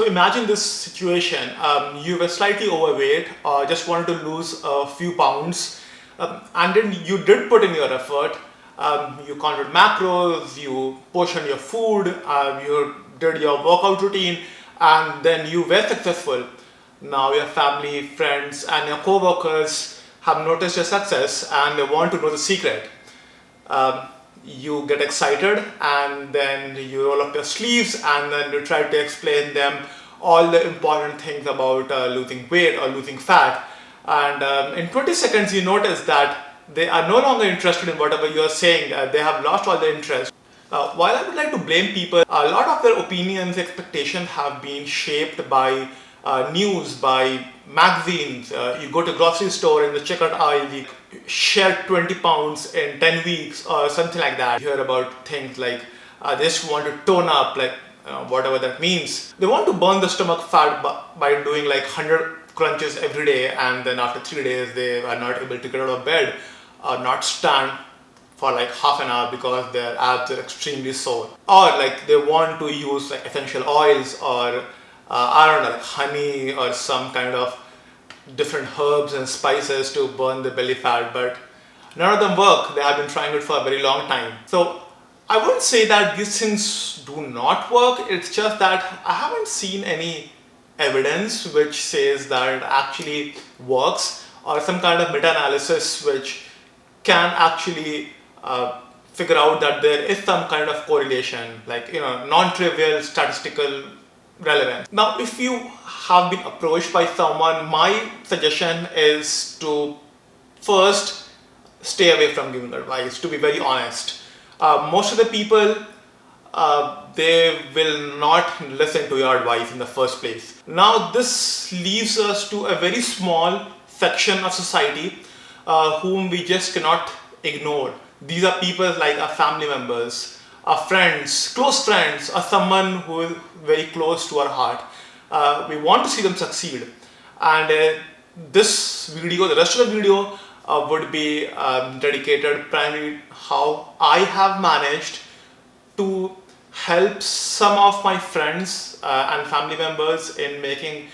So imagine this situation. You were slightly overweight or just wanted to lose a few pounds, and then you did put in your effort. You counted macros, you portioned your food, you did your workout routine, and then you were successful. Now your family, friends, and your co-workers have noticed your success and they want to know the secret. um, you get excited and then you roll up your sleeves and then you try to explain them all the important things about losing weight or losing fat. And in 20 seconds, you notice that they are no longer interested in whatever you are saying. They have lost all the interest. While I would like to blame people, a lot of their opinions, expectations have been shaped by news, by magazines. You go to grocery store in the checkout aisle, you shed 20 pounds in 10 weeks or something like that. You hear about things like they just want to tone up, like whatever that means. They want to burn the stomach fat by doing like 100 crunches every day, and then after 3 days they are not able to get out of bed or not stand for like half an hour because their abs are extremely sore. Or like they want to use like essential oils or I don't know, like honey or some kind of different herbs and spices to burn the belly fat, but none of them work. They have been trying it for a very long time. So I wouldn't say that these things do not work. It's just that I haven't seen any evidence which says that it actually works, or some kind of meta-analysis which can actually figure out that there is some kind of correlation, like non-trivial statistical relevance. Now, if you have been approached by someone, my suggestion is to first stay away from giving advice, to be very honest. Most of the people, they will not listen to your advice in the first place. Now, this leaves us to a very small section of society whom we just cannot ignore. These are people like our family members, our friends, close friends, or someone who is very close to our heart. We want to see them succeed. And this video, the rest of the video, would be dedicated primarily how I have managed to help some of my friends and family members in making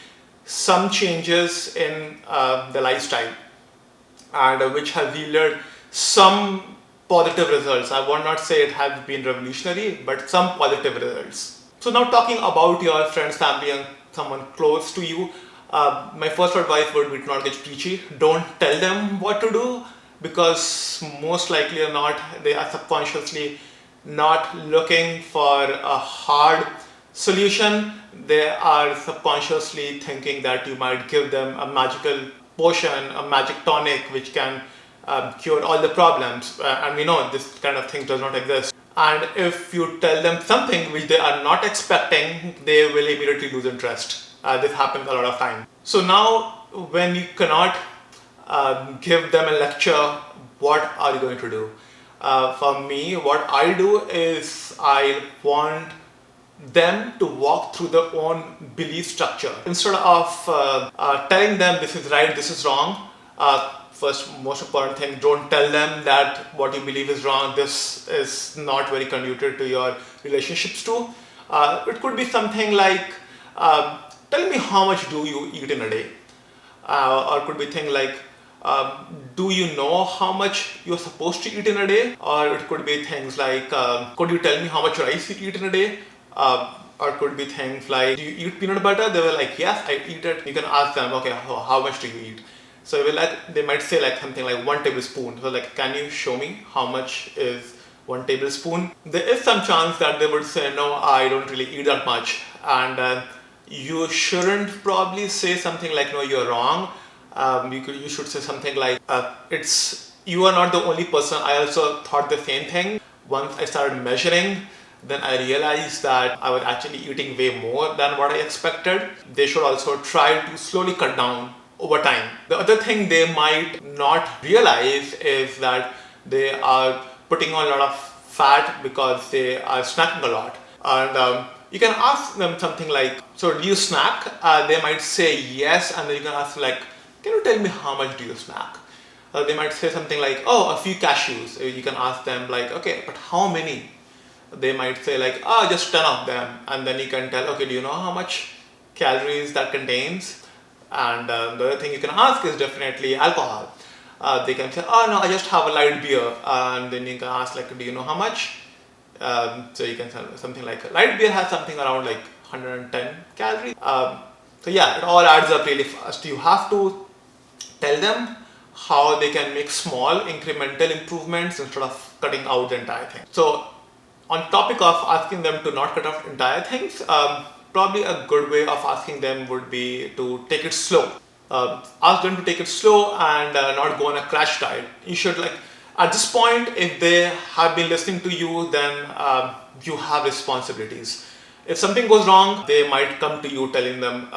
some changes in the lifestyle, and which have yielded some positive results. I would not say it has been revolutionary, but some positive results. So now, talking about your friends, family, and someone close to you, my first advice would be to not get preachy. Don't tell them what to do, because most likely or not, they are subconsciously not looking for a hard solution. They are subconsciously thinking that you might give them a magical potion, a magic tonic, which can cure all the problems. And we know this kind of thing does not exist. And if you tell them something which they are not expecting, they will immediately lose interest. This happens a lot of time. So now, when you cannot give them a lecture, what are you going to do? For me, what I do is I want them to walk through their own belief structure. Instead of telling them this is right, this is wrong, first, most important thing, don't tell them that what you believe is wrong, this is not very conducive to your relationships too. It could be something like, tell me how much do you eat in a day? Or it could be thing like, do you know how much you're supposed to eat in a day? Or it could be things like, could you tell me how much rice you eat in a day? Or it could be things like, do you eat peanut butter? They were like, yes, I eat it. You can ask them, okay, how much do you eat? So they might say like something like 1 tablespoon. So like, can you show me how much is 1 tablespoon? There is some chance that they would say, no, I don't really eat that much. And you shouldn't probably say something like, no, you're wrong. You should say something like, you are not the only person. I also thought the same thing. Once I started measuring, then I realized that I was actually eating way more than what I expected. They should also try to slowly cut down over time. The other thing they might not realize is that they are putting on a lot of fat because they are snacking a lot. And you can ask them something like, so do you snack? They might say yes, and then you can ask like, can you tell me how much do you snack? They might say something like, oh, a few cashews. You can ask them like, okay, but how many? They might say like, just 10 of them. And then you can tell, okay, do you know how much calories that contains. And the other thing you can ask is definitely alcohol. They can say, oh no, I just have a light beer. And then you can ask, like, do you know how much? So you can say something like, light beer has something around like 110 calories. So yeah, it all adds up really fast. You have to tell them how they can make small incremental improvements instead of cutting out the entire thing. So on topic of asking them to not cut off entire things, probably a good way of asking them would be to take it slow. Ask them to take it slow and not go on a crash diet. You should, like, at this point, if they have been listening to you, then you have responsibilities. If something goes wrong, they might come to you telling them,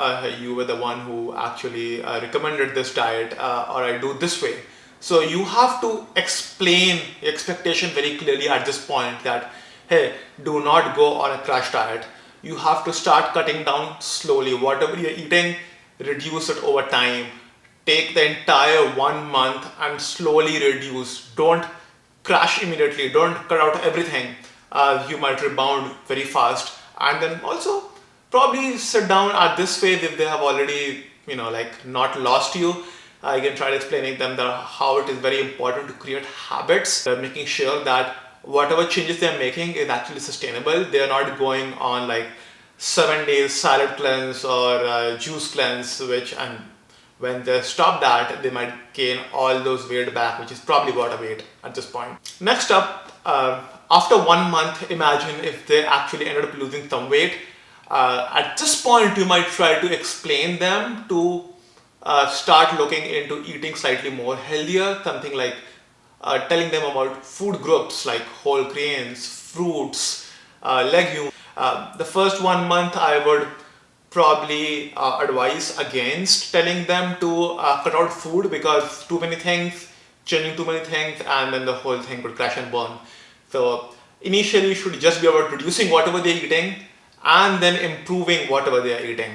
you were the one who actually recommended this diet, or I do this way. So you have to explain the expectation very clearly at this point that, hey, do not go on a crash diet. You have to start cutting down slowly. Whatever you're eating, reduce it over time. Take the entire 1 month and slowly reduce. Don't crash immediately. Don't cut out everything. You might rebound very fast. And then also probably sit down at this phase if they have already, like, not lost you. You can try explaining them that how it is very important to create habits, making sure that whatever changes they're making is actually sustainable. They're not going on like 7 days salad cleanse or juice cleanse, and when they stop that, they might gain all those weight back, which is probably about a weight at this point. Next up, after 1 month, imagine if they actually ended up losing some weight. At this point, you might try to explain them to start looking into eating slightly more healthier, something like telling them about food groups like whole grains, fruits, legumes. The first 1 month, I would probably advise against telling them to cut out food, because too many things, changing too many things, and then the whole thing would crash and burn. So initially, it should just be about reducing whatever they're eating and then improving whatever they are eating.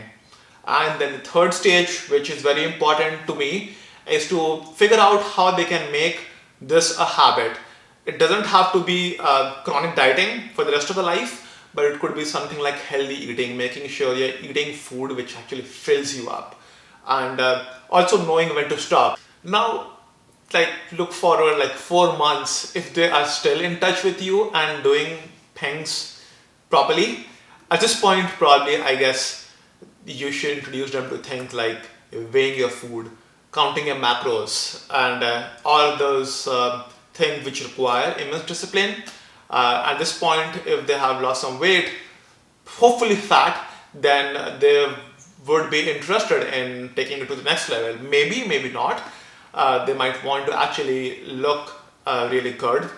And then the third stage, which is very important to me, is to figure out how they can make this a habit. It doesn't have to be chronic dieting for the rest of the life, but it could be something like healthy eating, making sure you're eating food which actually fills you up, and also knowing when to stop. Now, like, look forward like 4 months. If they are still in touch with you and doing things properly, at this point, probably, I guess, you should introduce them to things like weighing your food, counting your macros, and all those things which require immense discipline. At this point, if they have lost some weight, hopefully fat, then they would be interested in taking it to the next level. Maybe, maybe not. They might want to actually look really good,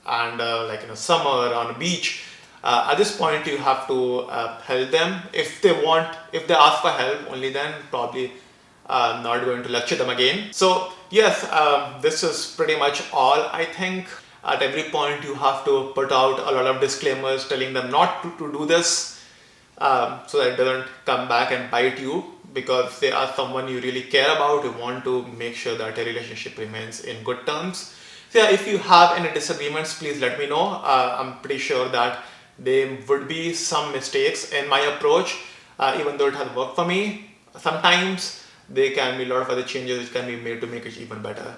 and like in a summer on a beach. At this point, you have to help them. If they ask for help, only then probably not going to lecture them again. So yes, this is pretty much all. I think at every point you have to put out a lot of disclaimers telling them not to do this, so that it doesn't come back and bite you, because they are someone you really care about. You want to make sure that a relationship remains in good terms. So yeah, if you have any disagreements, please let me know. I'm pretty sure that there would be some mistakes in my approach, even though it has worked for me. Sometimes there can be a lot of other changes which can be made to make it even better.